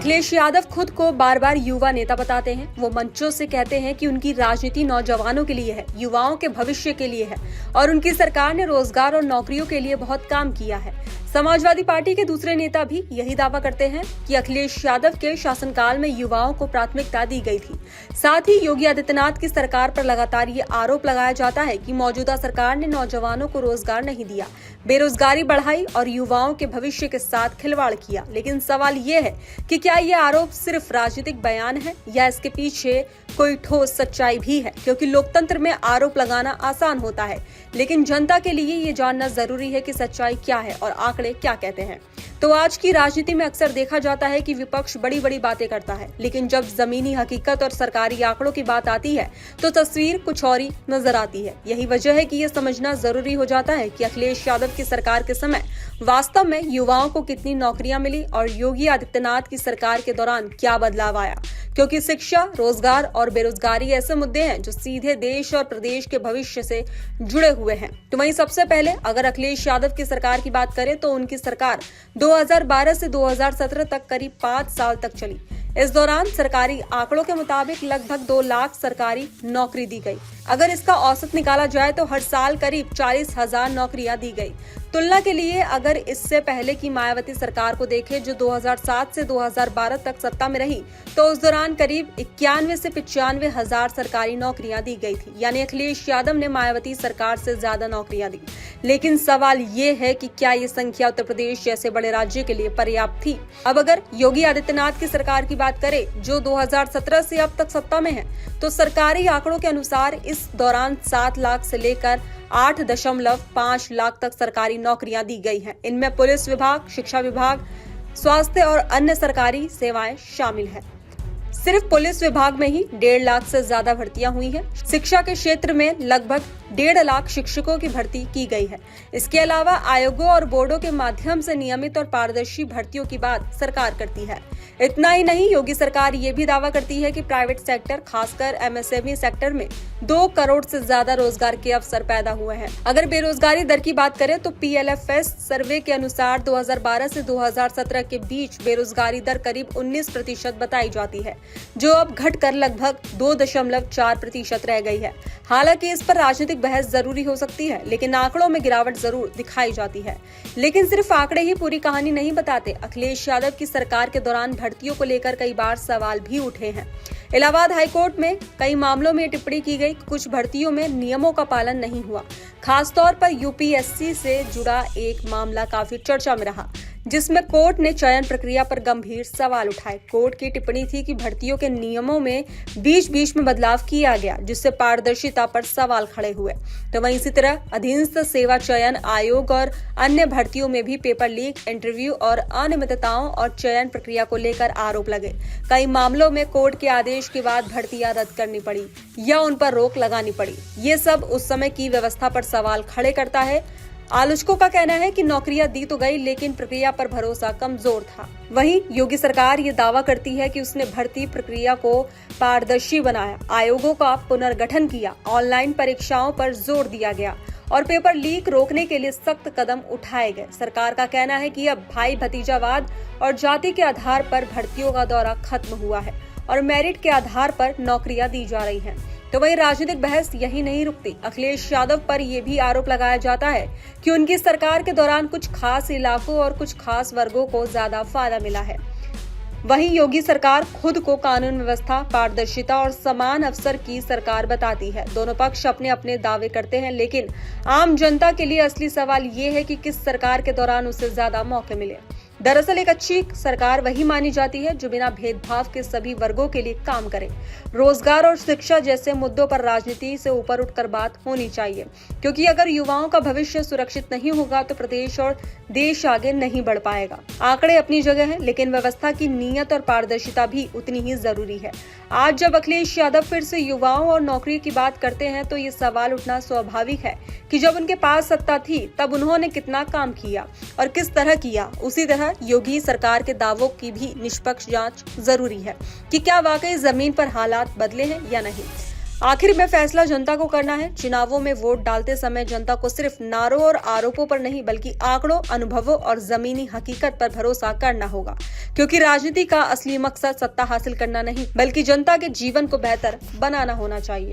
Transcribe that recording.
अखिलेश यादव खुद को बार बार युवा नेता बताते हैं। वो मंचों से कहते हैं कि उनकी राजनीति नौजवानों के लिए है, युवाओं के भविष्य के लिए है और उनकी सरकार ने रोजगार और नौकरियों के लिए बहुत काम किया है। समाजवादी पार्टी के दूसरे नेता भी यही दावा करते हैं कि अखिलेश यादव के शासनकाल में युवाओं को प्राथमिकता दी गई थी। साथ ही योगी आदित्यनाथ की सरकार पर लगातार ये आरोप लगाया जाता है कि मौजूदा सरकार ने नौजवानों को रोजगार नहीं दिया, बेरोजगारी बढ़ाई और युवाओं के भविष्य के साथ खिलवाड़ किया। लेकिन सवाल ये है कि क्या ये आरोप सिर्फ राजनीतिक बयान है या इसके पीछे कोई ठोस सच्चाई भी है? क्योंकि लोकतंत्र में आरोप लगाना आसान होता है, लेकिन जनता के लिए ये जानना जरूरी है कि सच्चाई क्या है और आंकड़े क्या कहते हैं। तो आज की राजनीति में अक्सर देखा जाता है कि विपक्ष बड़ी बड़ी बातें करता है, लेकिन जब जमीनी हकीकत और सरकारी आंकड़ों की बात आती है तो तस्वीर कुछ और ही नजर आती है। यही वजह है कि ये समझना जरूरी हो जाता है कि अखिलेश यादव की सरकार के समय वास्तव में युवाओं को कितनी नौकरियां मिली और योगी आदित्यनाथ की सरकार के दौरान क्या बदलाव आया। क्योंकि शिक्षा, रोजगार और बेरोजगारी ऐसे मुद्दे हैं जो सीधे देश और प्रदेश के भविष्य से जुड़े हुए हैं। तो वहीं सबसे पहले अगर अखिलेश यादव की सरकार की बात करें तो उनकी सरकार 2012 से 2017 तक करीब 5 साल तक चली। इस दौरान सरकारी आंकड़ों के मुताबिक लगभग 2 लाख सरकारी नौकरी दी गई। अगर इसका औसत निकाला जाए तो हर साल करीब 40,000 नौकरियां दी गई। तुलना के लिए अगर इससे पहले की मायावती सरकार को देखें जो 2007 से 2012 तक सत्ता में रही, तो उस दौरान करीब 91 से 95 हजार सरकारी नौकरियां दी गई थी। यानी अखिलेश यादव ने मायावती सरकार से ज्यादा नौकरियां दी। लेकिन सवाल ये है कि क्या ये संख्या उत्तर प्रदेश जैसे बड़े राज्य के लिए पर्याप्त थी? अब अगर योगी आदित्यनाथ की सरकार की बात करें जो 2017 से अब तक सत्ता में है, तो सरकारी आंकड़ों के अनुसार इस दौरान 7 लाख से लेकर 8.5 लाख तक सरकारी नौकरियां दी गई हैं। इनमें पुलिस विभाग, शिक्षा विभाग, स्वास्थ्य और अन्य सरकारी सेवाएं शामिल हैं। सिर्फ पुलिस विभाग में ही 1.5 लाख से ज्यादा भर्तियां हुई हैं। शिक्षा के क्षेत्र में लगभग 1.5 लाख शिक्षकों की भर्ती की गई है। इसके अलावा आयोगों और बोर्डों के माध्यम से नियमित और पारदर्शी भर्तियों की बात सरकार करती है। इतना ही नहीं, योगी सरकार ये भी दावा करती है कि प्राइवेट सेक्टर, खासकर एमएसएमई सेक्टर में 2 करोड़ से ज्यादा रोजगार के अवसर पैदा हुए हैं। अगर बेरोजगारी दर की बात करें तो PLFS सर्वे के अनुसार 2012 से 2017 के बीच बेरोजगारी दर करीब 19% बताई जाती है, जो अब घटकर लगभग 2.4% रह गई है। हालांकि इस पर राजनीतिक बहस जरूरी हो सकती है, लेकिन आंकड़ों में गिरावट जरूर दिखाई जाती है। लेकिन सिर्फ आंकड़े ही पूरी कहानी नहीं बताते। अखिलेश यादव की सरकार के दौरान भर्तियों को लेकर कई बार सवाल भी उठे हैं। इलाहाबाद हाईकोर्ट में कई मामलों में टिप्पणी की गई, कुछ भर्तियों में नियमों का पालन नहीं हुआ। खासतौर पर UPSC से जुड़ा एक मामला काफी चर्चा में रहा, जिसमें कोर्ट ने चयन प्रक्रिया पर गंभीर सवाल उठाए। कोर्ट की टिप्पणी थी कि भर्तियों के नियमों में बीच में बदलाव किया गया, जिससे पारदर्शिता पर सवाल खड़े हुए। तो वहीं इसी तरह अधीनस्थ सेवा चयन आयोग और अन्य भर्तियों में भी पेपर लीक, इंटरव्यू और अनियमितताओं और चयन प्रक्रिया को लेकर आरोप लगे। कई मामलों में कोर्ट के आदेश के बाद भर्तियां रद्द करनी पड़ी या उन पर रोक लगानी पड़ी। ये सब उस समय की व्यवस्था पर सवाल खड़े करता है। आलोचकों का कहना है कि नौकरियां दी तो गई, लेकिन प्रक्रिया पर भरोसा कमजोर था। वहीं योगी सरकार ये दावा करती है कि उसने भर्ती प्रक्रिया को पारदर्शी बनाया, आयोगों का पुनर्गठन किया, ऑनलाइन परीक्षाओं पर जोर दिया गया और पेपर लीक रोकने के लिए सख्त कदम उठाए गए। सरकार का कहना है कि अब भाई भतीजावाद और जाति के आधार पर भर्तियों का दौरा खत्म हुआ है और मेरिट के आधार पर नौकरियां दी जा रही हैं। तो वही राजनीतिक बहस यही नहीं रुकती। अखिलेश यादव पर यह भी आरोप लगाया जाता है कि उनकी सरकार के दौरान कुछ खास इलाकों और कुछ खास वर्गों को ज्यादा फायदा मिला है। वहीं योगी सरकार खुद को कानून व्यवस्था, पारदर्शिता और समान अवसर की सरकार बताती है। दोनों पक्ष अपने अपने दावे करते हैं, लेकिन आम जनता के लिए असली सवाल ये है कि किस सरकार के दौरान उसे ज्यादा मौके मिले। दरअसल एक अच्छी सरकार वही मानी जाती है जो बिना भेदभाव के सभी वर्गों के लिए काम करे। रोजगार और शिक्षा जैसे मुद्दों पर राजनीति से ऊपर उठकर बात होनी चाहिए, क्योंकि अगर युवाओं का भविष्य सुरक्षित नहीं होगा तो प्रदेश और देश आगे नहीं बढ़ पाएगा। आंकड़े अपनी जगह है, लेकिन व्यवस्था की नीयत और पारदर्शिता भी उतनी ही जरूरी है। आज जब अखिलेश यादव फिर से युवाओं और नौकरी की बात करते हैं तो ये सवाल उठना स्वाभाविक है कि जब उनके पास सत्ता थी तब उन्होंने कितना काम किया और किस तरह किया। उसी तरह योगी सरकार के दावों की भी निष्पक्ष जांच जरूरी है कि क्या वाकई जमीन पर हालात बदले हैं या नहीं। आखिर में फैसला जनता को करना है। चुनावों में वोट डालते समय जनता को सिर्फ नारों और आरोपों पर नहीं बल्कि आंकड़ों, अनुभवों और जमीनी हकीकत पर भरोसा करना होगा, क्योंकि राजनीति का असली मकसद सत्ता हासिल करना नहीं बल्कि जनता के जीवन को बेहतर बनाना होना चाहिए।